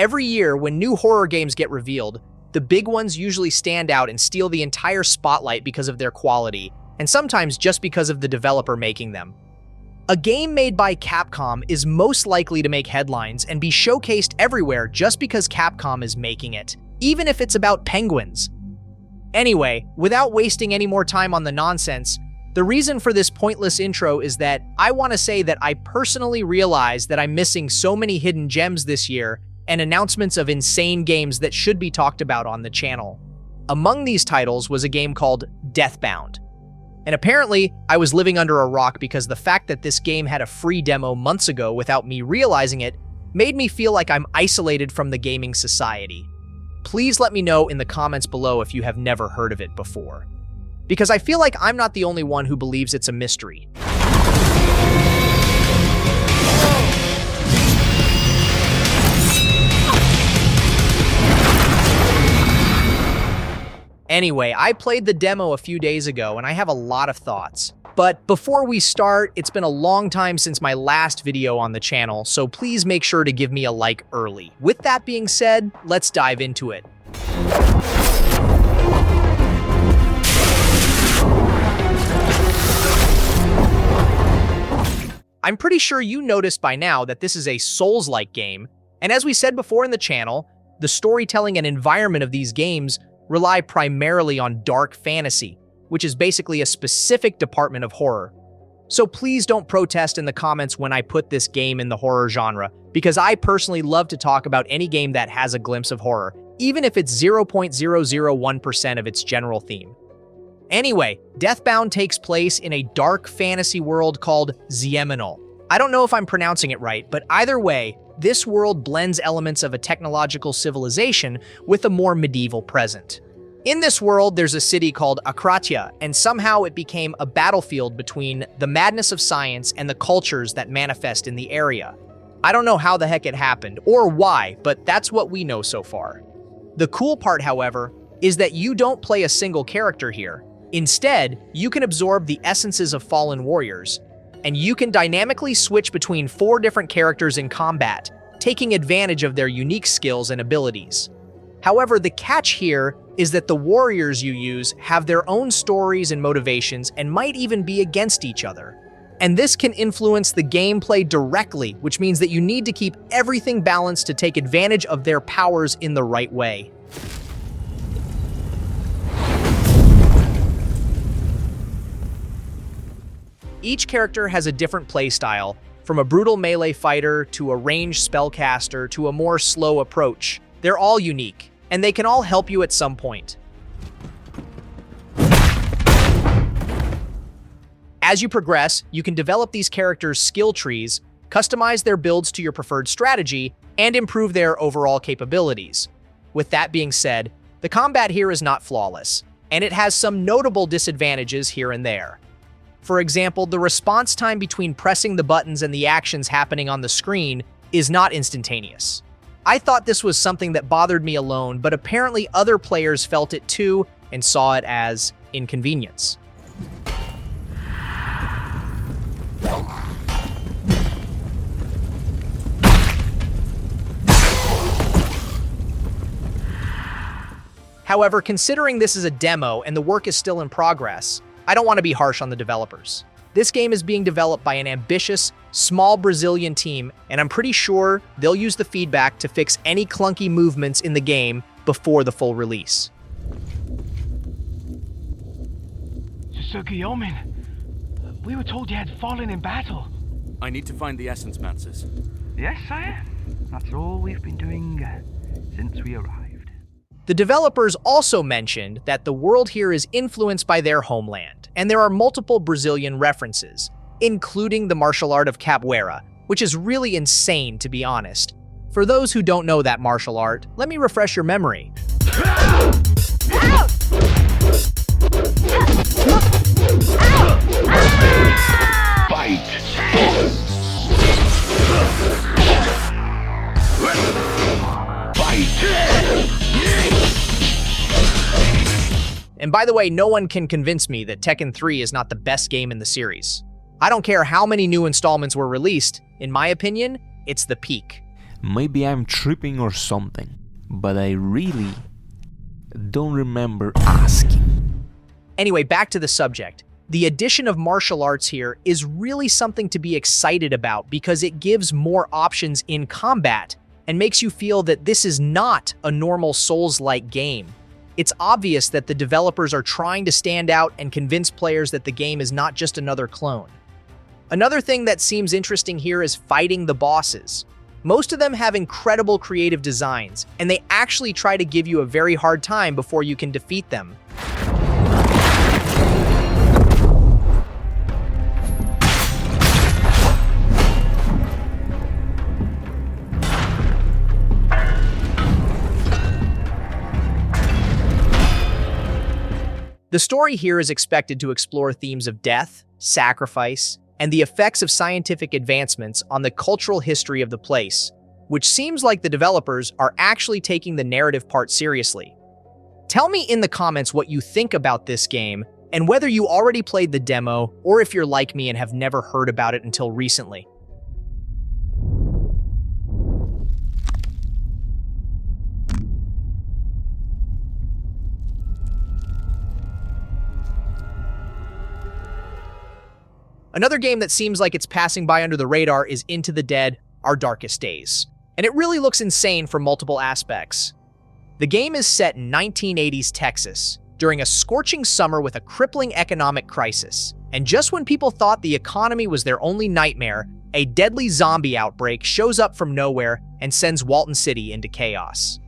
Every year, when new horror games get revealed, the big ones usually stand out and steal the entire spotlight because of their quality, and sometimes just because of the developer making them. A game made by Capcom is most likely to make headlines and be showcased everywhere just because Capcom is making it, even if it's about penguins. Anyway, without wasting any more time on the nonsense, the reason for this pointless intro is that I want to say that I personally realize that I'm missing so many hidden gems this year and announcements of insane games that should be talked about on the channel. Among these titles was a game called Deathbound. And apparently, I was living under a rock because the fact that this game had a free demo months ago without me realizing it made me feel like I'm isolated from the gaming society. Please let me know in the comments below if you have never heard of it before, because I feel like I'm not the only one who believes it's a mystery. Anyway, I played the demo a few days ago and I have a lot of thoughts. But before we start, it's been a long time since my last video on the channel, so please make sure to give me a like early. With that being said, let's dive into it. I'm pretty sure you noticed by now that this is a Souls-like game, and as we said before in the channel, the storytelling and environment of these games rely primarily on dark fantasy, which is basically a specific department of horror. So please don't protest in the comments when I put this game in the horror genre, because I personally love to talk about any game that has a glimpse of horror, even if it's 0.001% of its general theme. Anyway, Deathbound takes place in a dark fantasy world called Xiemenal. I don't know if I'm pronouncing it right, but either way, this world blends elements of a technological civilization with a more medieval present. In this world, there's a city called Akratia, and somehow it became a battlefield between the madness of science and the cultures that manifest in the area. I don't know how the heck it happened, or why, but that's what we know so far. The cool part, however, is that you don't play a single character here. Instead, you can absorb the essences of fallen warriors, and you can dynamically switch between 4 different characters in combat, taking advantage of their unique skills and abilities. However, the catch here is that the warriors you use have their own stories and motivations and might even be against each other. And this can influence the gameplay directly, which means that you need to keep everything balanced to take advantage of their powers in the right way. Each character has a different playstyle, from a brutal melee fighter to a ranged spellcaster to a more slow approach. They're all unique, and they can all help you at some point. As you progress, you can develop these characters' skill trees, customize their builds to your preferred strategy, and improve their overall capabilities. With that being said, the combat here is not flawless, and it has some notable disadvantages here and there. For example, the response time between pressing the buttons and the actions happening on the screen is not instantaneous. I thought this was something that bothered me alone, but apparently other players felt it too and saw it as inconvenience. However, considering this is a demo and the work is still in progress, I don't want to be harsh on the developers. This game is being developed by an ambitious, small Brazilian team, and I'm pretty sure they'll use the feedback to fix any clunky movements in the game before the full release. Sir Guillaumin, we were told you had fallen in battle. I need to find the essence mances. Yes, sire. That's all we've been doing since we arrived. The developers also mentioned that the world here is influenced by their homeland, and there are multiple Brazilian references, including the martial art of capoeira, which is really insane, to be honest. For those who don't know that martial art, let me refresh your memory. Fight! And by the way, no one can convince me that Tekken 3 is not the best game in the series. I don't care how many new installments were released, in my opinion, it's the peak. Maybe I'm tripping or something, but I really don't remember asking. Anyway, back to the subject. The addition of martial arts here is really something to be excited about because it gives more options in combat and makes you feel that this is not a normal Souls-like game. It's obvious that the developers are trying to stand out and convince players that the game is not just another clone. Another thing that seems interesting here is fighting the bosses. Most of them have incredible creative designs, and they actually try to give you a very hard time before you can defeat them. The story here is expected to explore themes of death, sacrifice, and the effects of scientific advancements on the cultural history of the place, which seems like the developers are actually taking the narrative part seriously. Tell me in the comments what you think about this game, and whether you already played the demo, or if you're like me and have never heard about it until recently. Another game that seems like it's passing by under the radar is Into the Dead: Our Darkest Days, and it really looks insane from multiple aspects. The game is set in 1980s Texas, during a scorching summer with a crippling economic crisis, and just when people thought the economy was their only nightmare, a deadly zombie outbreak shows up from nowhere and sends Walton City into chaos.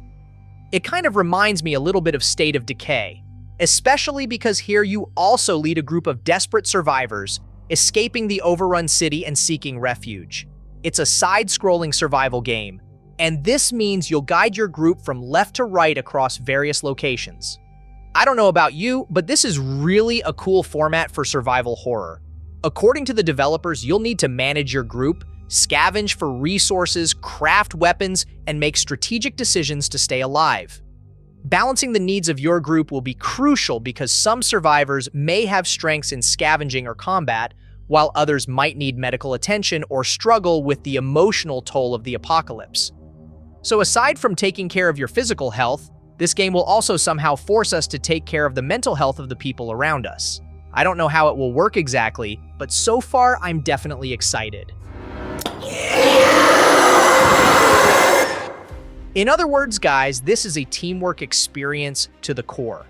It kind of reminds me a little bit of State of Decay, especially because here you also lead a group of desperate survivors escaping the overrun city and seeking refuge. It's a side-scrolling survival game, and this means you'll guide your group from left to right across various locations. I don't know about you, but this is really a cool format for survival horror. According to the developers, you'll need to manage your group, scavenge for resources, craft weapons, and make strategic decisions to stay alive. Balancing the needs of your group will be crucial because some survivors may have strengths in scavenging or combat, while others might need medical attention or struggle with the emotional toll of the apocalypse. So aside from taking care of your physical health, this game will also somehow force us to take care of the mental health of the people around us. I don't know how it will work exactly, but so far I'm definitely excited. In other words, guys, this is a teamwork experience to the core.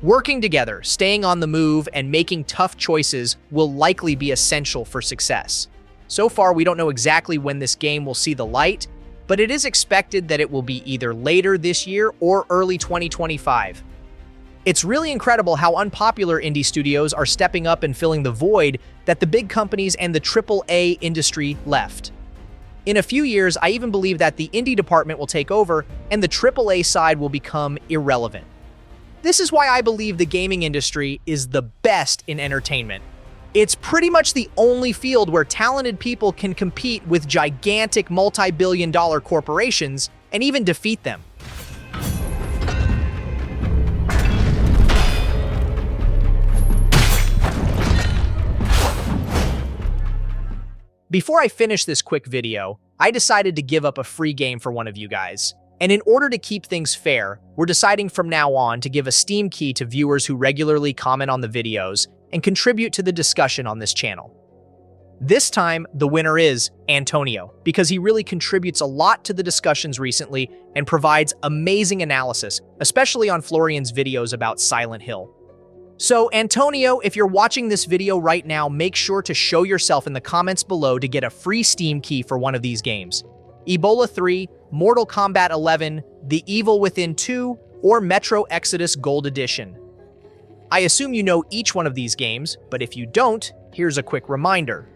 Working together, staying on the move, and making tough choices will likely be essential for success. So far, we don't know exactly when this game will see the light, but it is expected that it will be either later this year or early 2025. It's really incredible how unpopular indie studios are stepping up and filling the void that the big companies and the AAA industry left. In a few years, I even believe that the indie department will take over and the AAA side will become irrelevant. This is why I believe the gaming industry is the best in entertainment. It's pretty much the only field where talented people can compete with gigantic multi-billion-dollar corporations and even defeat them. Before I finish this quick video, I decided to give up a free game for one of you guys. And in order to keep things fair, we're deciding from now on to give a Steam key to viewers who regularly comment on the videos and contribute to the discussion on this channel. This time, the winner is Antonio, because he really contributes a lot to the discussions recently and provides amazing analysis, especially on Florian's videos about Silent Hill. So, Antonio, if you're watching this video right now, make sure to show yourself in the comments below to get a free Steam key for one of these games. Ebola 3, Mortal Kombat 11, The Evil Within 2, or Metro Exodus Gold Edition. I assume you know each one of these games, but if you don't, here's a quick reminder.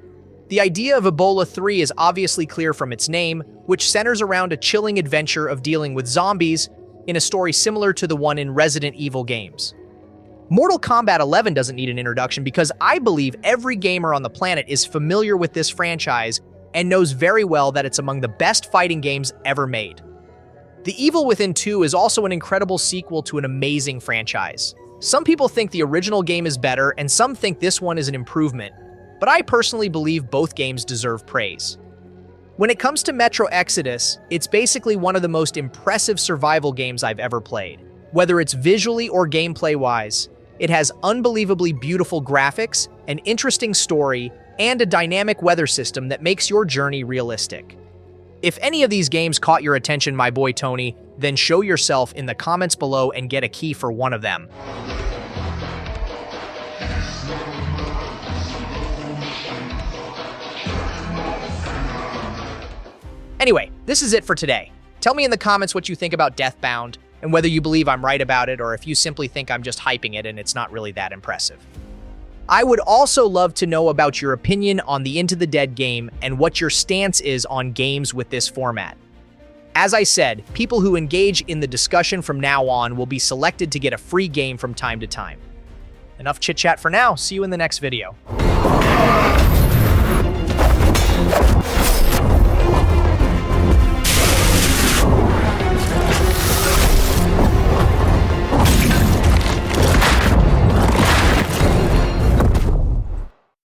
The idea of Ebola 3 is obviously clear from its name, which centers around a chilling adventure of dealing with zombies in a story similar to the one in Resident Evil games. Mortal Kombat 11 doesn't need an introduction because I believe every gamer on the planet is familiar with this franchise and knows very well that it's among the best fighting games ever made. The Evil Within 2 is also an incredible sequel to an amazing franchise. Some people think the original game is better and some think this one is an improvement, but I personally believe both games deserve praise. When it comes to Metro Exodus, it's basically one of the most impressive survival games I've ever played. Whether it's visually or gameplay-wise, it has unbelievably beautiful graphics, an interesting story, and a dynamic weather system that makes your journey realistic. If any of these games caught your attention, my boy Tony, then show yourself in the comments below and get a key for one of them. Anyway, this is it for today. Tell me in the comments what you think about Deathbound, and whether you believe I'm right about it or if you simply think I'm just hyping it and it's not really that impressive. I would also love to know about your opinion on the Into the Dead game and what your stance is on games with this format. As I said, people who engage in the discussion from now on will be selected to get a free game from time to time. Enough chit-chat for now. See you in the next video.